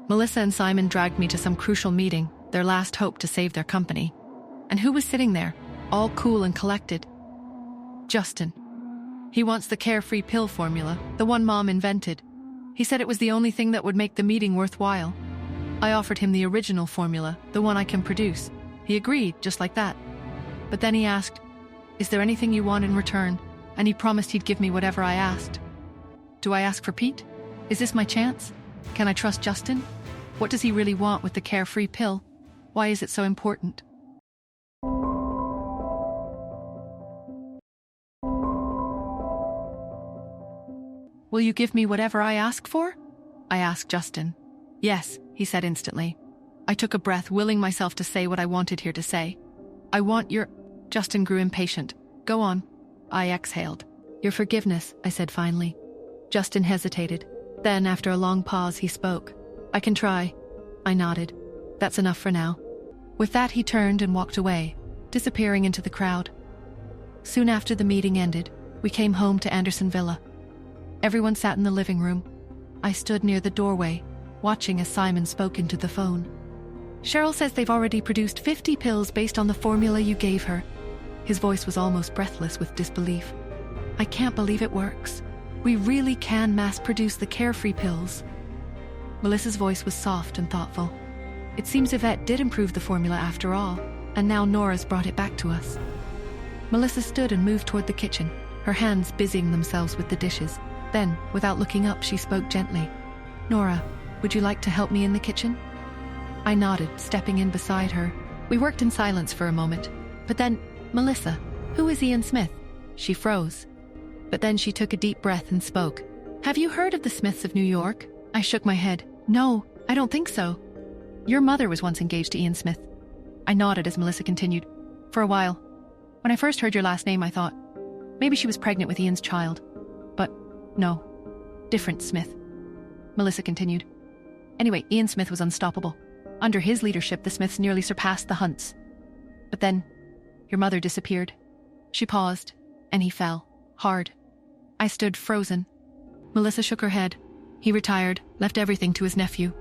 Melissa and Simon dragged me to some crucial meeting, their last hope to save their company. And who was sitting there, all cool and collected? Justin. He wants the Carefree Pill formula, the one Mom invented. He said it was the only thing that would make the meeting worthwhile. I offered him the original formula, the one I can produce. He agreed, just like that. But then he asked, "Is there anything you want in return?" And he promised he'd give me whatever I asked. Do I ask for Pete? Is this my chance? Can I trust Justin? What does he really want with the Carefree Pill? Why is it so important? Will you give me whatever I ask for? I asked Justin. Yes, he said instantly. I took a breath, willing myself to say what I wanted here to say. I want your... Justin grew impatient. Go on. I exhaled. Your forgiveness, I said finally. Justin hesitated. Then, after a long pause, he spoke. I can try. I nodded. That's enough for now. With that, he turned and walked away, disappearing into the crowd. Soon after the meeting ended, we came home to Anderson Villa. Everyone sat in the living room. I stood near the doorway, watching as Simon spoke into the phone. Cheryl says they've already produced 50 pills based on the formula you gave her. His voice was almost breathless with disbelief. I can't believe it works. We really can mass-produce the Carefree pills. Melissa's voice was soft and thoughtful. It seems Yvette did improve the formula after all, and now Nora's brought it back to us. Melissa stood and moved toward the kitchen, her hands busying themselves with the dishes. Then, without looking up, she spoke gently. Nora, would you like to help me in the kitchen? I nodded, stepping in beside her. We worked in silence for a moment. But then, Melissa, who is Ian Smith? She froze. But then she took a deep breath and spoke. Have you heard of the Smiths of New York? I shook my head. No, I don't think so. Your mother was once engaged to Ian Smith. I nodded as Melissa continued. For a while. When I first heard your last name, I thought, maybe she was pregnant with Ian's child. But no, different Smith. Melissa continued. Anyway, Ian Smith was unstoppable. Under his leadership, the Smiths nearly surpassed the Hunts. But then, your mother disappeared. She paused, and he fell, hard. I stood frozen. Melissa shook her head. He retired, left everything to his nephew.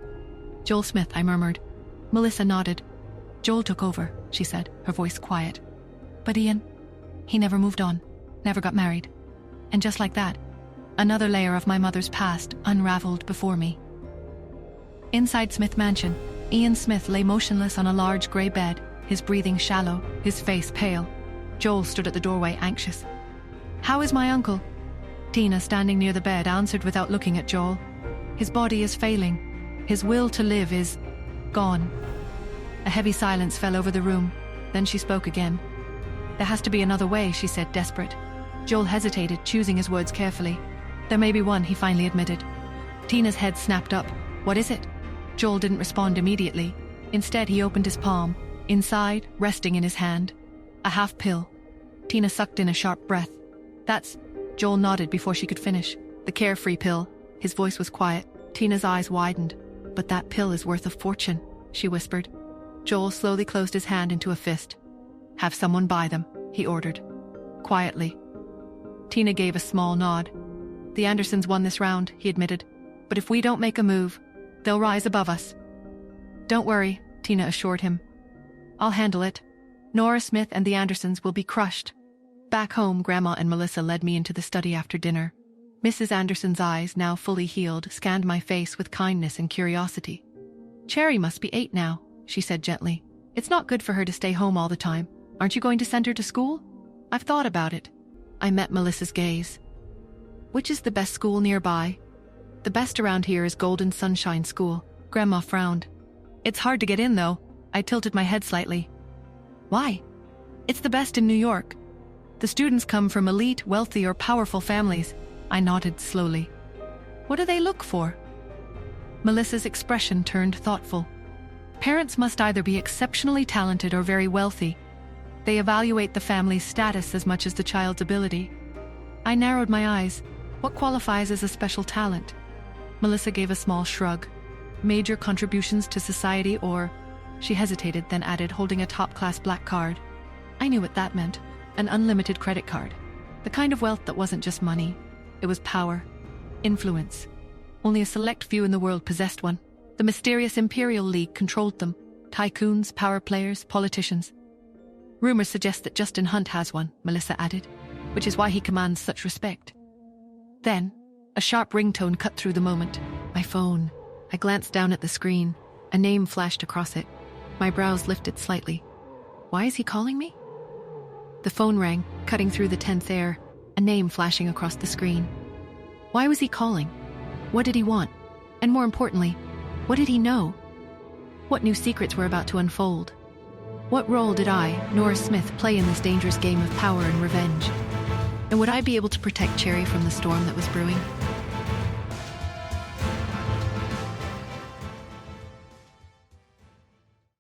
Joel Smith, I murmured. Melissa nodded. Joel took over, she said, her voice quiet. But Ian, he never moved on, never got married. And just like that, another layer of my mother's past unraveled before me. Inside Smith Mansion, Ian Smith lay motionless on a large grey bed, his breathing shallow, his face pale. Joel stood at the doorway, anxious. How is my uncle? Tina, standing near the bed, answered without looking at Joel. His body is failing. His will to live is gone. A heavy silence fell over the room. Then she spoke again. There has to be another way, she said, desperate. Joel hesitated, choosing his words carefully. There may be one, he finally admitted. Tina's head snapped up. What is it? Joel didn't respond immediately. Instead, he opened his palm. Inside, resting in his hand, a half pill. Tina sucked in a sharp breath. That's... Joel nodded before she could finish. The Carefree Pill. His voice was quiet. Tina's eyes widened. But that pill is worth a fortune, she whispered. Joel slowly closed his hand into a fist. Have someone buy them, he ordered. Quietly. Tina gave a small nod. The Andersons won this round, he admitted. But if we don't make a move, they'll rise above us. Don't worry, Tina assured him. I'll handle it. Nora Smith and the Andersons will be crushed. Back home, Grandma and Melissa led me into the study after dinner. Mrs. Anderson's eyes, now fully healed, scanned my face with kindness and curiosity. Cherry must be 8 now, she said gently. It's not good for her to stay home all the time. Aren't you going to send her to school? I've thought about it. I met Melissa's gaze. Which is the best school nearby? The best around here is Golden Sunshine School. Grandma frowned. It's hard to get in, though. I tilted my head slightly. Why? It's the best in New York. The students come from elite, wealthy, or powerful families. I nodded slowly. What do they look for? Melissa's expression turned thoughtful. Parents must either be exceptionally talented or very wealthy. They evaluate the family's status as much as the child's ability. I narrowed my eyes. What qualifies as a special talent? Melissa gave a small shrug. Major contributions to society or... She hesitated, then added, holding a top-class black card. I knew what that meant. An unlimited credit card. The kind of wealth that wasn't just money. It was power. Influence. Only a select few in the world possessed one. The mysterious Imperial League controlled them. Tycoons, power players, politicians. Rumors suggest that Justin Hunt has one, Melissa added, which is why he commands such respect. Then, a sharp ringtone cut through the moment. My phone. I glanced down at the screen. A name flashed across it. My brows lifted slightly. Why is he calling me? The phone rang, cutting through the tense air, a name flashing across the screen. Why was he calling? What did he want? And more importantly, what did he know? What new secrets were about to unfold? What role did I, Nora Smith, play in this dangerous game of power and revenge? And would I be able to protect Cherry from the storm that was brewing?